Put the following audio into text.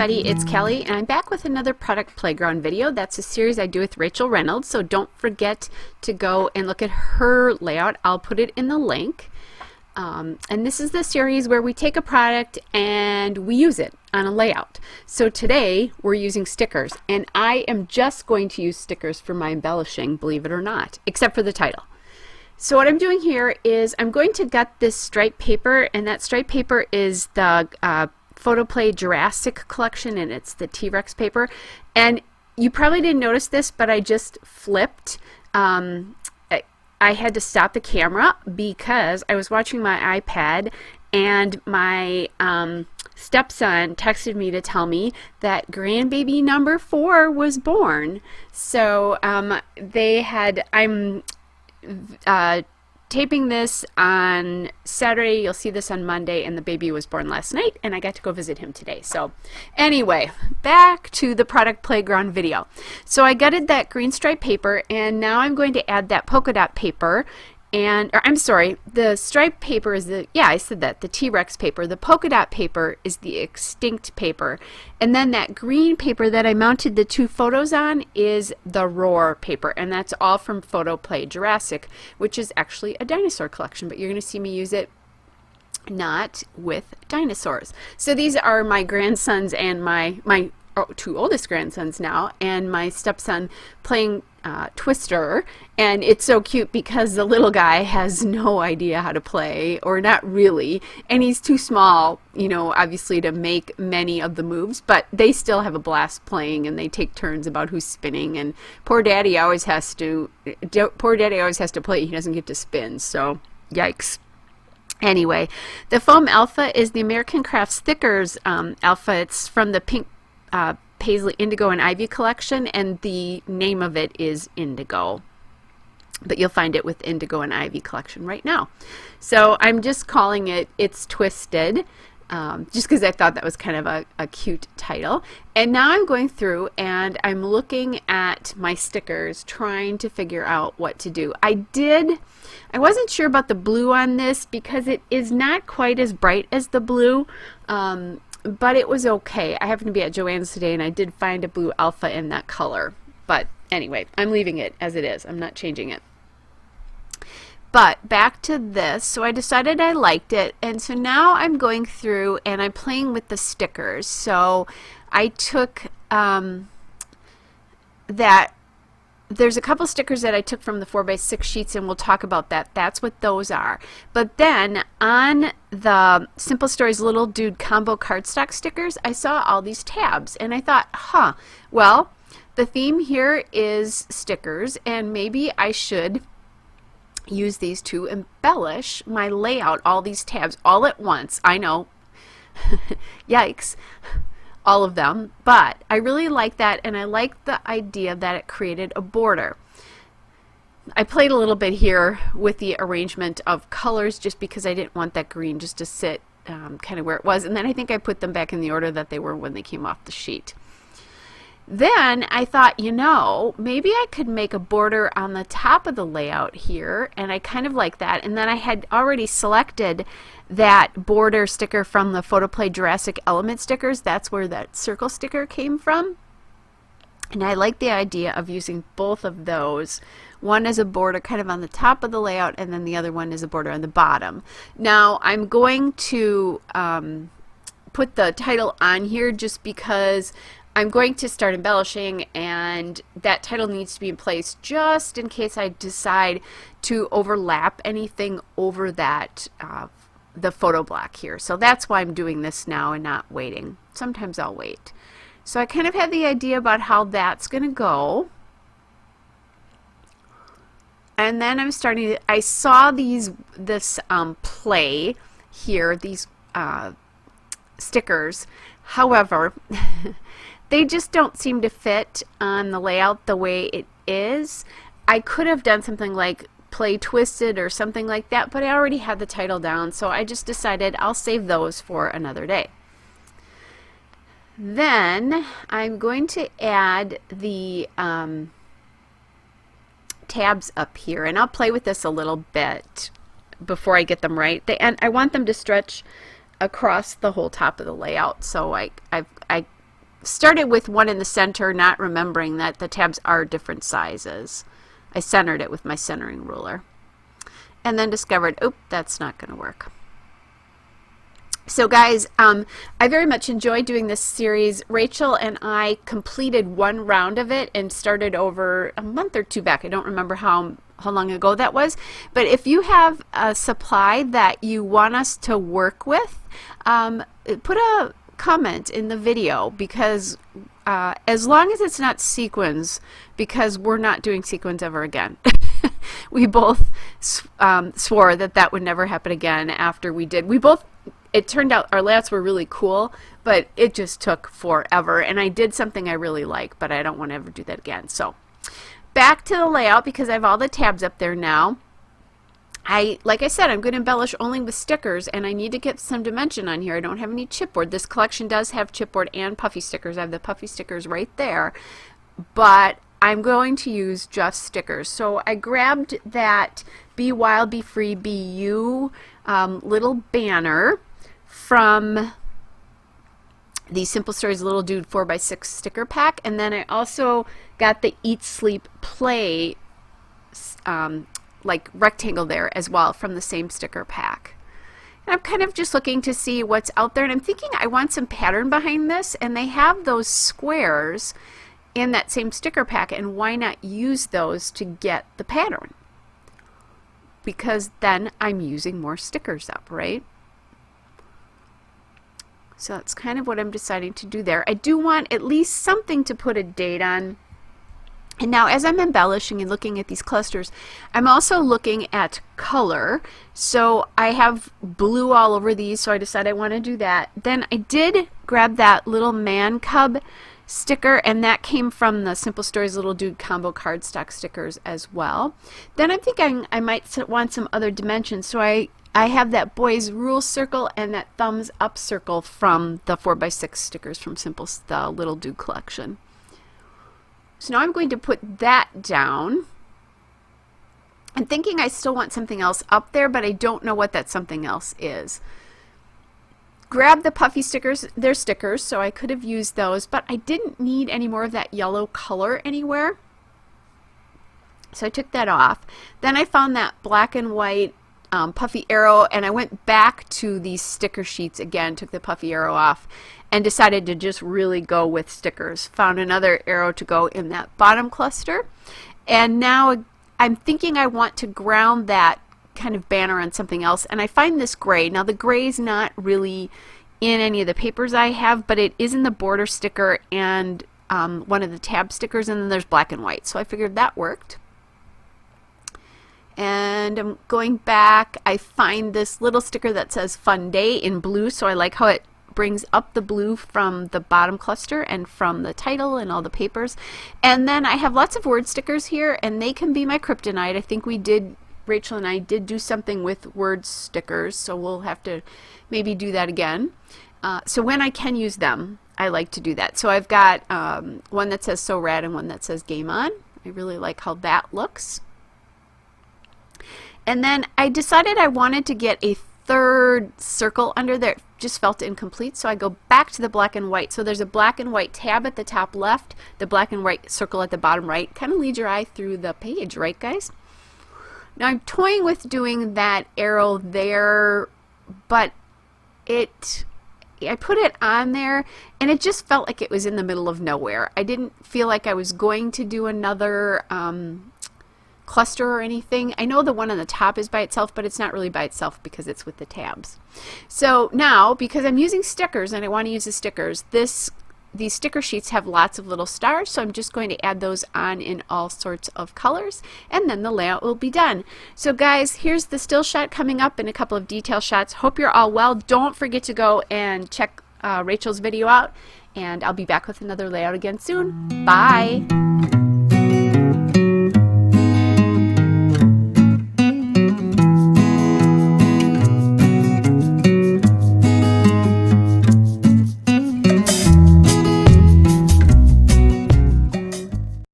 everybody, it's Kelly and I'm back with another Product Playground video. That's a series I do with Rachel Reynolds, so don't forget to go and look at her layout. I'll put it in the link. And this is the series where we take a product and we use it on a layout. So today we're using stickers, and I am just going to use stickers for my embellishing, believe it or not, except for the title. So what I'm doing here is I'm going to gut this striped paper, and that striped paper is the Photoplay Jurassic collection, and it's the T-Rex paper. And you probably didn't notice this, but I just flipped. I had to stop the camera because I was watching my iPad, and my stepson texted me to tell me that grandbaby number 4 was born. So I'm taping this on Saturday. You'll see this on Monday, and the baby was born last night, and I got to go visit him today. So anyway, back to the Product Playground video. So I gutted that green stripe paper, and now I'm going to add that polka dot paper. I'm sorry, the striped paper is the T-Rex paper. The polka dot paper is the extinct paper. And then that green paper that I mounted the 2 photos on is the Roar paper. And that's all from Photoplay Jurassic, which is actually a dinosaur collection. But you're going to see me use it not with dinosaurs. So these are my grandsons and my 2 oldest grandsons now, and my stepson playing Twister. And it's so cute because the little guy has no idea how to play, or not really, and he's too small, you know, obviously to make many of the moves, but they still have a blast playing, and they take turns about who's spinning. And poor daddy always has to play. He doesn't get to spin, so yikes. Anyway, the foam alpha is the American Crafts Stickers alpha. It's from the pink Paisley Indigo and Ivy collection, and the name of it is Indigo, but you'll find it with Indigo and Ivy collection right now. So I'm just calling it It's Twisted, just because I thought that was kind of a cute title. And now I'm going through and I'm looking at my stickers, trying to figure out what to do. I wasn't sure about the blue on this because it is not quite as bright as the blue, but it was okay. I happened to be at Joann's today, and I did find a blue alpha in that color. But anyway, I'm leaving it as it is. I'm not changing it. But back to this. So I decided I liked it, and so now I'm going through and I'm playing with the stickers. So I took there's a couple stickers that I took from the 4x6 sheets, and we'll talk about that. That's what those are. But then on the Simple Stories Little Dude combo cardstock stickers, I saw all these tabs, and I thought, well, the theme here is stickers, and maybe I should use these to embellish my layout, all these tabs all at once. I know, yikes. All of them, but I really like that, and I like the idea that it created a border. I played a little bit here with the arrangement of colors just because I didn't want that green just to sit kind of where it was, and then I think I put them back in the order that they were when they came off the sheet. Then I thought, you know, maybe I could make a border on the top of the layout here, and I kind of like that. And then I had already selected that border sticker from the Photoplay Jurassic Element stickers. That's where that circle sticker came from. And I like the idea of using both of those. One is a border kind of on the top of the layout, and then the other one is a border on the bottom. Now I'm going to put the title on here just because I'm going to start embellishing, and that title needs to be in place just in case I decide to overlap anything over that the photo block here. So that's why I'm doing this now and not waiting. Sometimes I'll wait. So I kind of had the idea about how that's going to go. And then I'm starting to, I saw this play here, these stickers. However, they just don't seem to fit on the layout the way it is. I could have done something like Play Twisted or something like that, but I already had the title down, so I just decided I'll save those for another day. Then I'm going to add the tabs up here, and I'll play with this a little bit before I get them right. And I want them to stretch across the whole top of the layout, so I started with one in the center, not remembering that the tabs are different sizes. I centered it with my centering ruler. And then discovered, oh, that's not going to work. So guys, I very much enjoyed doing this series. Rachel and I completed one round of it and started over a month or two back. I don't remember how long ago that was. But if you have a supply that you want us to work with, put a comment in the video, because as long as it's not sequins, because we're not doing sequins ever again. We both swore that that would never happen again after we did. It turned out our layouts were really cool, but it just took forever. And I did something I really like, but I don't want to ever do that again. So back to the layout, because I have all the tabs up there now. Like I said, I'm going to embellish only with stickers, and I need to get some dimension on here. I don't have any chipboard. This collection does have chipboard and puffy stickers. I have the puffy stickers right there, but I'm going to use just stickers. So I grabbed that Be Wild, Be Free, Be You little banner from the Simple Stories Little Dude 4x6 sticker pack, and then I also got the Eat, Sleep, Play like rectangle there as well from the same sticker pack. And I'm kind of just looking to see what's out there, and I'm thinking I want some pattern behind this, and they have those squares in that same sticker pack, and why not use those to get the pattern? Because then I'm using more stickers up, right? So that's kind of what I'm deciding to do there. I do want at least something to put a date on. And now as I'm embellishing and looking at these clusters, I'm also looking at color. So I have blue all over these, so I decided I want to do that. Then I did grab that little man cub sticker, and that came from the Simple Stories Little Dude combo cardstock stickers as well. Then I'm thinking I might want some other dimensions, so I have that boys rule circle and that thumbs up circle from the 4x6 stickers from the Little Dude collection. So now I'm going to put that down. I'm thinking I still want something else up there, but I don't know what that something else is. Grab the puffy stickers. They're stickers, so I could have used those, but I didn't need any more of that yellow color anywhere. So I took that off. Then I found that black and white puffy arrow, and I went back to these sticker sheets again, took the puffy arrow off, and decided to just really go with stickers. Found another arrow to go in that bottom cluster, and now I'm thinking I want to ground that kind of banner on something else, and I find this gray. Now the gray is not really in any of the papers I have, but it is in the border sticker and one of the tab stickers, and then there's black and white, so I figured that worked. And I'm going back. I find this little sticker that says Fun Day in blue, so I like how it brings up the blue from the bottom cluster and from the title and all the papers. And then I have lots of word stickers here, and they can be my kryptonite. I think Rachel and I did do something with word stickers, so we'll have to maybe do that again. So when I can use them, I like to do that. So I've got one that says So Rad and one that says Game On. I really like how that looks. And then I decided I wanted to get a third circle under there. It just felt incomplete, so I go back to the black and white. So there's a black and white tab at the top left, the black and white circle at the bottom right. Kind of leads your eye through the page, right guys? Now I'm toying with doing that arrow there, but I put it on there, and it just felt like it was in the middle of nowhere. I didn't feel like I was going to do another cluster or anything. I know the one on the top is by itself, but it's not really by itself because it's with the tabs. So now, because I'm using stickers and I want to use the stickers, these sticker sheets have lots of little stars, so I'm just going to add those on in all sorts of colors, and then the layout will be done. So guys, here's the still shot coming up and a couple of detail shots. Hope you're all well. Don't forget to go and check Rachel's video out, and I'll be back with another layout again soon. Bye!